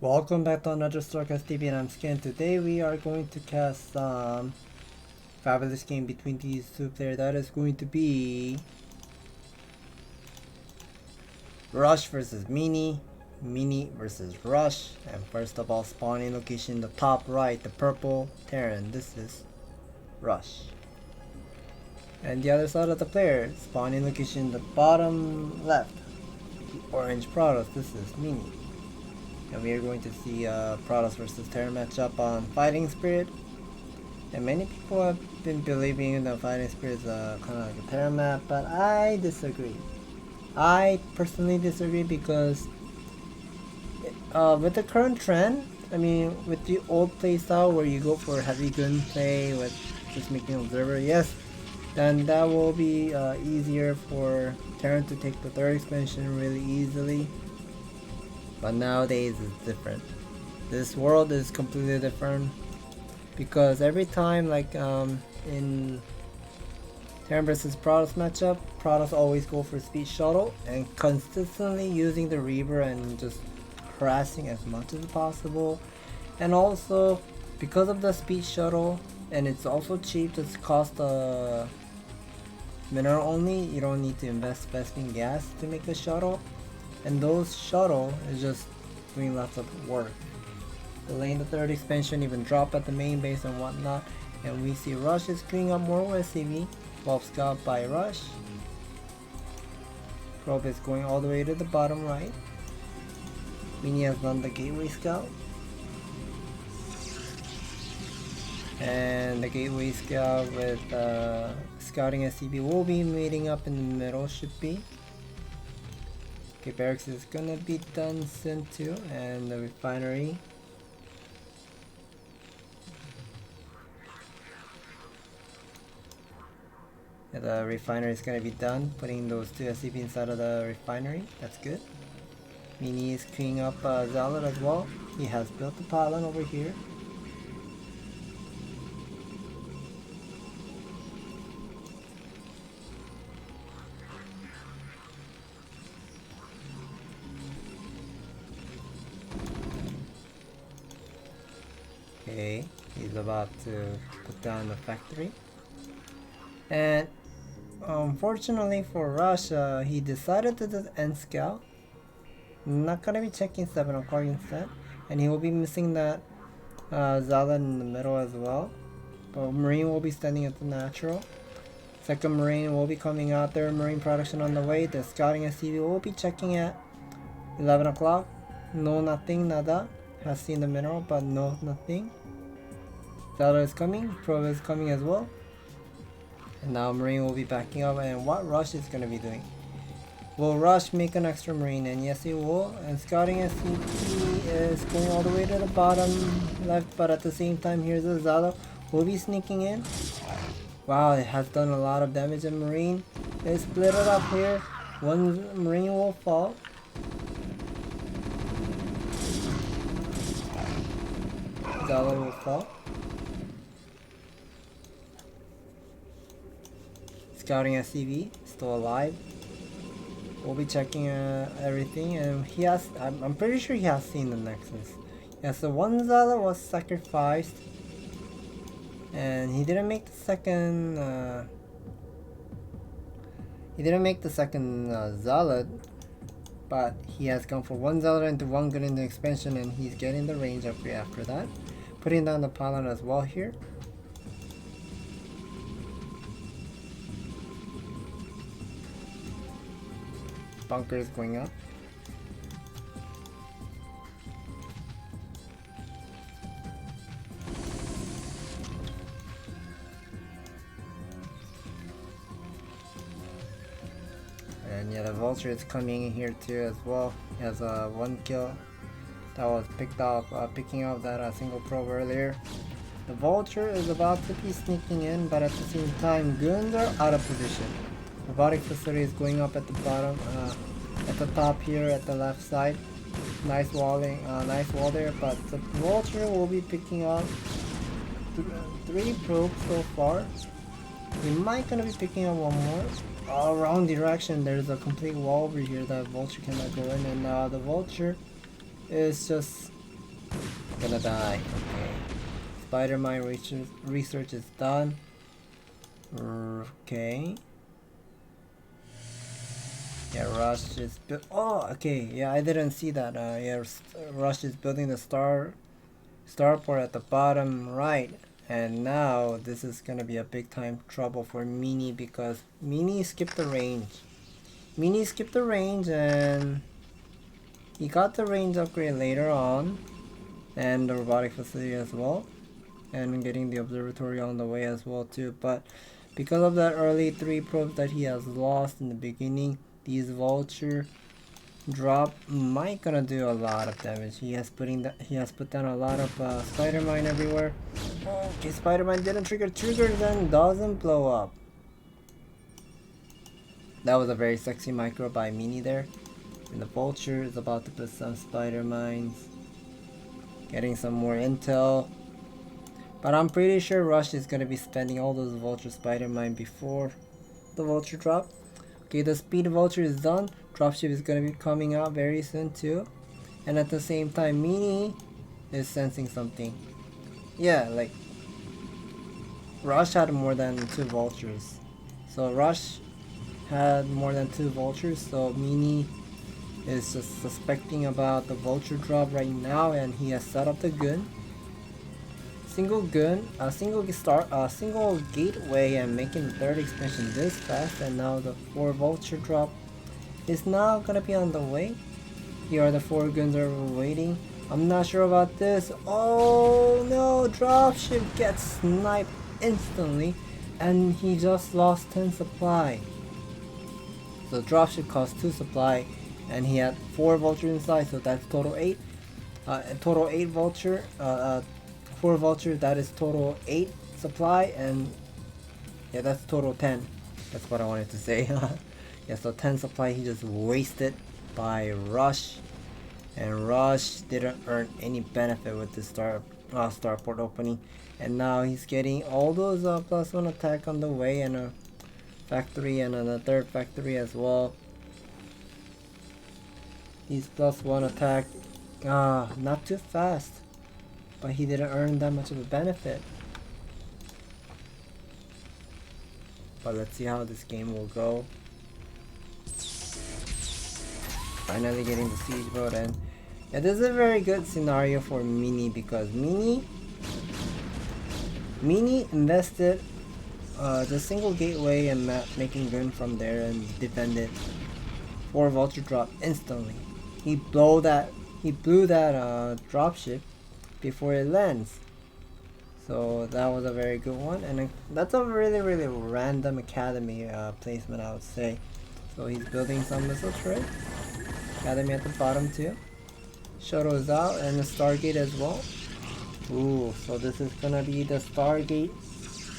Welcome back to another StarCastTV, and I'm Scan. Today we are going to cast some fabulous game between these two players. That is going to be Rush versus Mini, Mini versus Rush. And first of all, spawning location in the top right, the purple Terran. This is Rush. And the other side of the player, spawning location in the bottom left, the orange Protoss. This is Mini. And we are going to see Protoss versus Terran matchup on Fighting Spirit. And many people have been believing that Fighting Spirit is kind of like a Terran map, but I disagree. I personally disagree because with the current trend, I mean, with the old playstyle where you go for heavy gunplay with just making observer, yes, then that will be easier for Terran to take the third expansion really easily. But nowadays it's different. This world is completely different because every time, like in Terran versus Protoss matchup, Protoss always go for speed shuttle and consistently using the Reaver and just harassing as much as possible. And also because of the speed shuttle, and it's also cheap, just cost mineral only. You don't need to invest in gas to make the shuttle. And those shuttle is just doing lots of work. Delaying the third expansion, even drop at the main base and whatnot. And we see Rush is queuing up more with CV. 12 scout by Rush. Probe is going all the way to the bottom right. Mini has done the gateway scout. And the gateway scout with scouting SCP will be meeting up in the middle, should be. Okay, barracks is gonna be done soon too, and the refinery. Yeah, the refinery is gonna be done, putting those two SCP inside of the refinery. That's good. Mini is queuing up Zealot as well. He has built the pylon over here. Okay, he's about to put down the factory. And unfortunately for Russia, he decided to do end scout. Not gonna be checking 7 o'clock instead. And he will be missing that Zealot in the middle as well. But Marine will be standing at the natural. Second Marine will be coming out there. Marine production on the way. The scouting SCV will be checking at 11 o'clock. No, nothing, nada. Has seen the mineral, but no, nothing. Zealot is coming, Probe is coming as well. And now Marine will be backing up, and what Rush is going to be doing? Will Rush make an extra Marine? And yes, he will. And scouting SCP is going all the way to the bottom left, but at the same time, here's the Zealot. Will be sneaking in. Wow, it has done a lot of damage in Marine. They split it up here. One Marine will fall. Zealot will fall. Scouting SCV, still alive. We'll be checking everything, and he has, I'm pretty sure he has seen the Nexus. Yeah, so one Zealot was sacrificed, and he didn't make the second, Zealot, but he has gone for one Zealot into one gun in the expansion, and he's getting the range upgrade after that. Putting down the pylon as well here. Bunker is going up. And yeah, the Vulture is coming in here too as well. He has one kill that was picking up that single probe earlier. The Vulture is about to be sneaking in, but at the same time, goons are out of position. Robotic facility is going up at the bottom, at the top here at the left side. Nice walling, nice wall there, but the Vulture will be picking up 3 probes so far. We might gonna be picking up one more. Wrong direction. There's a complete wall over here that Vulture cannot go in, and the Vulture is just Gonna die. Okay. Spider mine research is done. Okay. Yeah, Rush is oh, okay. Yeah, I didn't see that. Yeah, Rush is building the starport at the bottom right, and now this is gonna be a big time trouble for Meanie because Meanie skipped the range. Meanie skipped the range, and he got the range upgrade later on, and the robotic facility as well, and getting the observatory on the way as well too. But because of that early 3 probes that he has lost in the beginning, these vulture drop might gonna do a lot of damage. He has put down a lot of spider mine everywhere. Okay, spider mine didn't triggers and doesn't blow up. That was a very sexy micro by Meanie there. And the vulture is about to put some spider mines, getting some more intel. But I'm pretty sure Rush is gonna be spending all those vulture spider mine before the vulture drop. Okay, the speed vulture is done. Dropship is gonna be coming out very soon too. And at the same time, Meanie is sensing something. Yeah, like Rush had more than 2 vultures. So Rush had more than 2 vultures, so Meanie is just suspecting about the vulture drop right now, and he has set up the gun. Single gateway, and making the 3rd expansion this fast, and now the 4 vulture drop is now gonna be on the way. Here are the 4 guns are waiting. I'm not sure about this. Oh no, dropship gets sniped instantly, and he just lost 10 supply. So dropship cost 2 supply, and he had 4 vulture inside, so that's total 8. Total 8 vulture. 4 vulture, that is total 8 supply, and yeah, that's total 10. That's what I wanted to say. Yeah, so 10 supply he just wasted by Rush, and Rush didn't earn any benefit with the starport opening, and now he's getting all those +1 attack on the way, and a factory, and a 3rd factory as well. He's +1 attack, not too fast, but he didn't earn that much of a benefit. But let's see how this game will go. Finally getting the siege mode, and yeah, this is a very good scenario for Meanie because Meanie invested the single gateway and making gun from there and defended 4 vulture drop instantly. He blew that dropship before it lands. So that was a very good one, and that's a really random academy placement, I would say. So he's building some missile turret. Academy at the bottom too. Shuttle is out, and the Stargate as well. Ooh, so this is gonna be the Stargate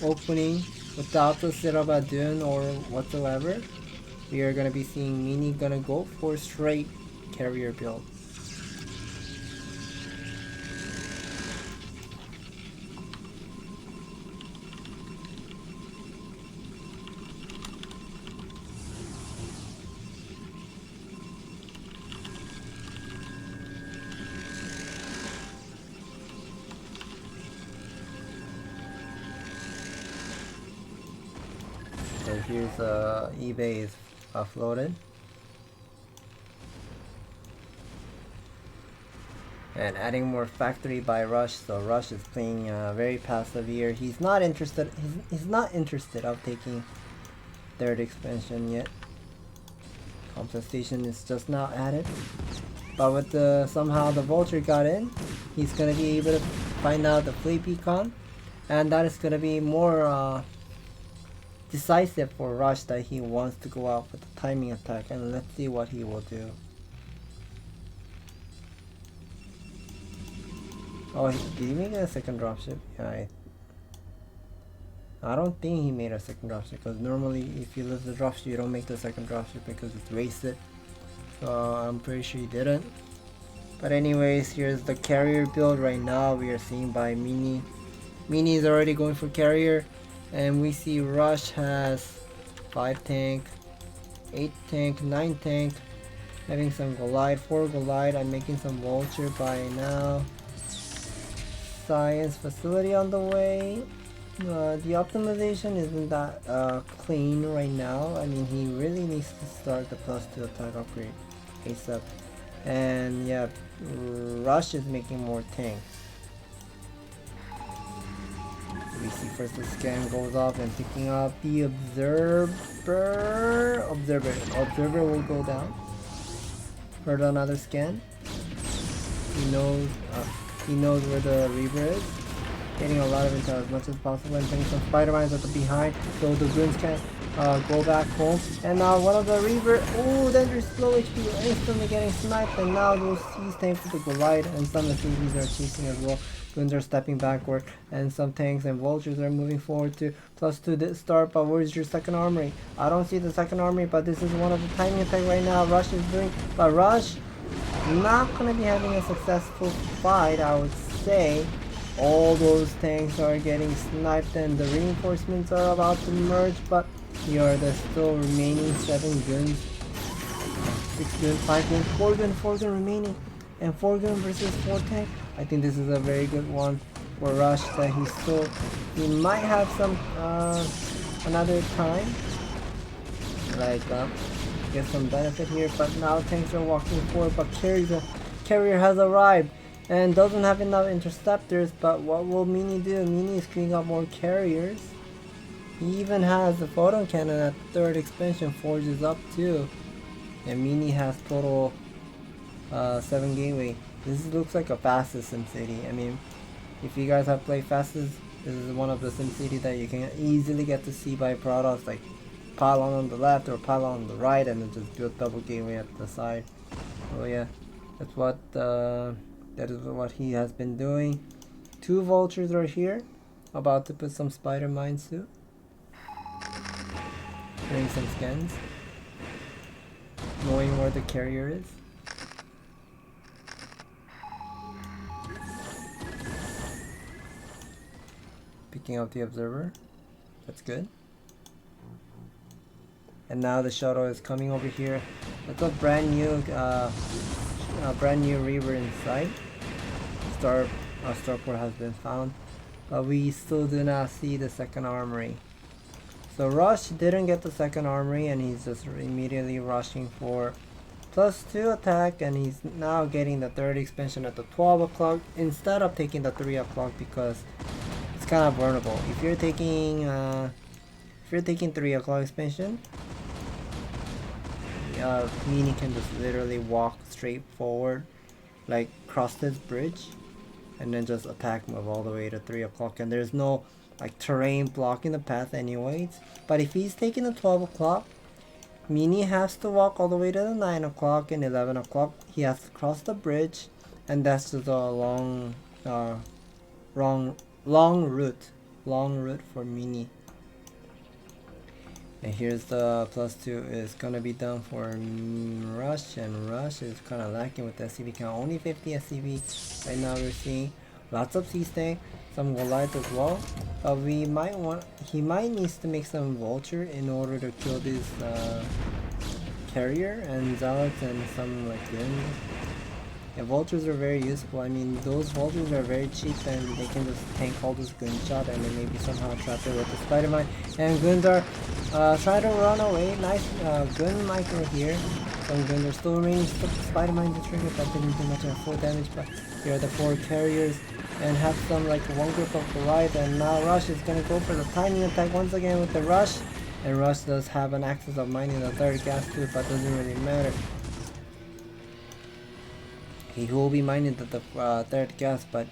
opening without the Sirabadun or whatsoever. We are gonna be seeing Meanie gonna go for straight carrier build. So here's eBay is floated. And adding more factory by Rush, so Rush is playing very passive here. He's not interested of taking 3rd expansion yet. Compensation is just now added. But with somehow the vulture got in, he's gonna be able to find out the fleet beacon, and that is gonna be more decisive for Rush that he wants to go out with the timing attack, and let's see what he will do. Oh, did he make a 2nd dropship? Yeah, I don't think he made a 2nd dropship, because normally if you lose the dropship you don't make the 2nd dropship because it's wasted. So I'm pretty sure he didn't. But anyways, here's the carrier build right now we are seeing by Meanie. Meanie is already going for carrier, and we see Rush has 5 tank, 8 tank, 9 tank, having some Glide, 4 Glide. I'm making some vulture by now. science facility on the way. The optimization isn't that clean right now. I mean, he really needs to start the +2 attack upgrade ASAP. And yeah, Rush is making more tanks. We see first the scan goes off and picking up the observer. Observer will go down. Heard another scan. He knows where the Reaver is. Getting a lot of intel as much as possible and putting some spider mines at the behind so the goons can't go back home. And now one of the Reaver, oh, then there's slow HP instantly getting sniped, and now those Seas tanks with the Goliath and some SCVs are chasing as well. Goons are stepping backward and some tanks and vultures are moving forward to +2 this start, but where's your second armory? I don't see the second armory, but this is one of the timing attack right now Rush is doing, but Rush not gonna be having a successful fight, I would say. All those tanks are getting sniped and the reinforcements are about to merge, but here are the still remaining 7 guns, 6 guns, 5 guns, 4 guns remaining, and 4 gun versus 4 tank. I think this is a very good one for Rush that he might have some another time, like get some benefit here, but now tanks are walking forward, but carrier has arrived and doesn't have enough interceptors. But what will Mini do? Mini is creating up more carriers. He even has the photon cannon at the 3rd expansion forges up too, and Mini has total 7 gateway. This looks like a fastest SimCity. I mean, if you guys have played fastest, this is one of the SimCity that you can easily get to see by products like pylon on the left or pylon on the right, and then just build double gateway at the side. So yeah, that's what that is what he has been doing. 2 vultures are here, about to put some spider mines too. Doing some scans, knowing where the carrier is. Picking up the observer. That's good. And now the shuttle is coming over here. That's a brand new Reaver in sight. Starport has been found, but we still do not see the second armory. So Rush didn't get the second armory, and he's just immediately rushing for +2 attack, and he's now getting the 3rd expansion at the 12 o'clock instead of taking the 3 o'clock because it's kind of vulnerable. If you're taking 3 o'clock expansion, Mini can just literally walk straight forward, like cross this bridge, and then just attack move all the way to 3 o'clock, and there's no like terrain blocking the path anyways. But if he's taking the 12 o'clock, Mini has to walk all the way to the 9 o'clock and 11 o'clock. He has to cross the bridge, and that's just a long route for Mini. And here's the +2 is gonna be done for Rush, and Rush is kind of lacking with the SCV count. Only 50 SCV right now. We're seeing lots of Sea Tank, some Goliath as well. He might needs to make some Vulture in order to kill this carrier and Zealots and some like Wind. Yeah, Vultures are very useful. I mean, those Vultures are very cheap and they can just tank all those gunshot and then maybe somehow trap it with the spider mine. And Guns are trying to run away. Nice gun micro here. Some Guns are still remaining. Spider mine to trigger, but didn't do much of full damage. But here are the 4 carriers and have some like one group of Goliath. And now Rush is gonna go for the timing attack once again with the Rush. And Rush does have an access of mining the 3rd gas too, but doesn't really matter. He will be mining the 3rd gas, but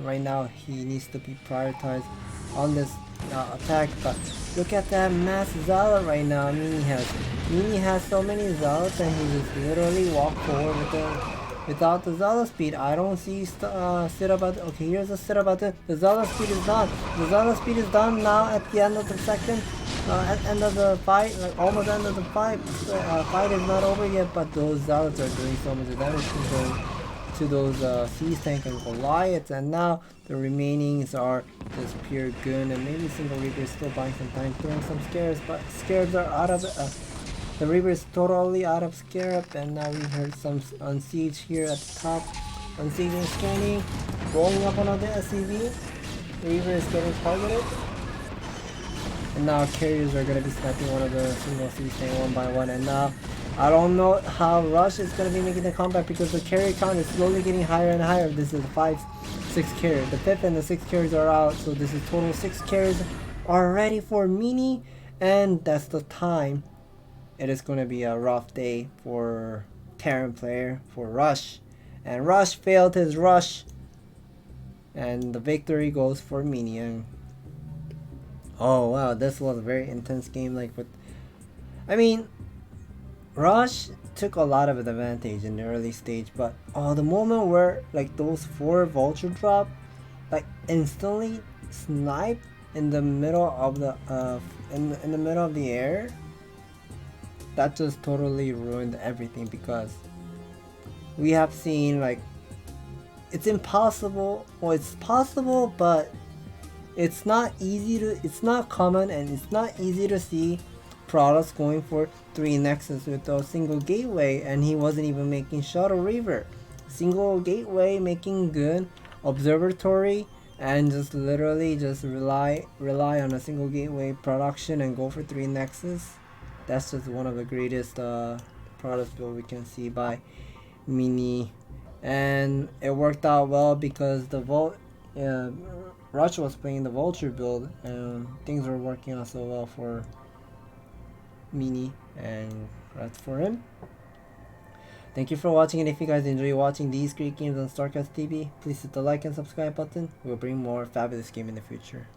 right now he needs to be prioritized on this attack. But look at that mass Zealot right now. Mini has so many Zealots, and he just literally walked forward without the Zealot speed. I don't see Sirabat. Okay, here's the Sirabat. The Zealot speed is done. The Zealot speed is done now at the end of the second. At end of the fight, like almost end of the fight. Fight is not over yet, but those Zealots are doing so much damage to those Sea Tank and Goliaths, and now the remainings are just pure gun, and maybe single Reaper is still buying some time, throwing some scares, but scares are out of the Reaper is totally out of scarab, and now we heard some Unsiege here at the top. Unsiege and scanning. rolling up on the SCV. Reaver is getting targeted. And now carriers are going to be sniping one of the single C's staying one by one. And now I don't know how Rush is going to be making the comeback because the carrier count is slowly getting higher and higher. This is the 5-6 carrier. The 5th and the 6th carriers are out. So this is total 6 carriers are ready for Mini. And that's the time. It is going to be a rough day for Terran player, for Rush. And Rush failed his rush. And the victory goes for Mini. And oh wow, this was a very intense game. Like with, I mean, Rush took a lot of advantage in the early stage, but the moment where like those 4 vulture drop, like instantly sniped in the middle of the in the middle of the air, that just totally ruined everything because we have seen like it's impossible. Well, it's possible, but it's not easy to, it's not common and it's not easy to see products going for 3 Nexus with a single gateway, and he wasn't even making Shuttle Reaver. Single gateway making good observatory and just literally just rely on a single gateway production and go for 3 Nexus. That's just one of the greatest products build we can see by Mini, and it worked out well because the Rush was playing the Vulture build and things were working out so well for Mini, and that's for him. Thank you for watching, and if you guys enjoy watching these great games on StarCastTV, please hit the like and subscribe button. We'll bring more fabulous game in the future.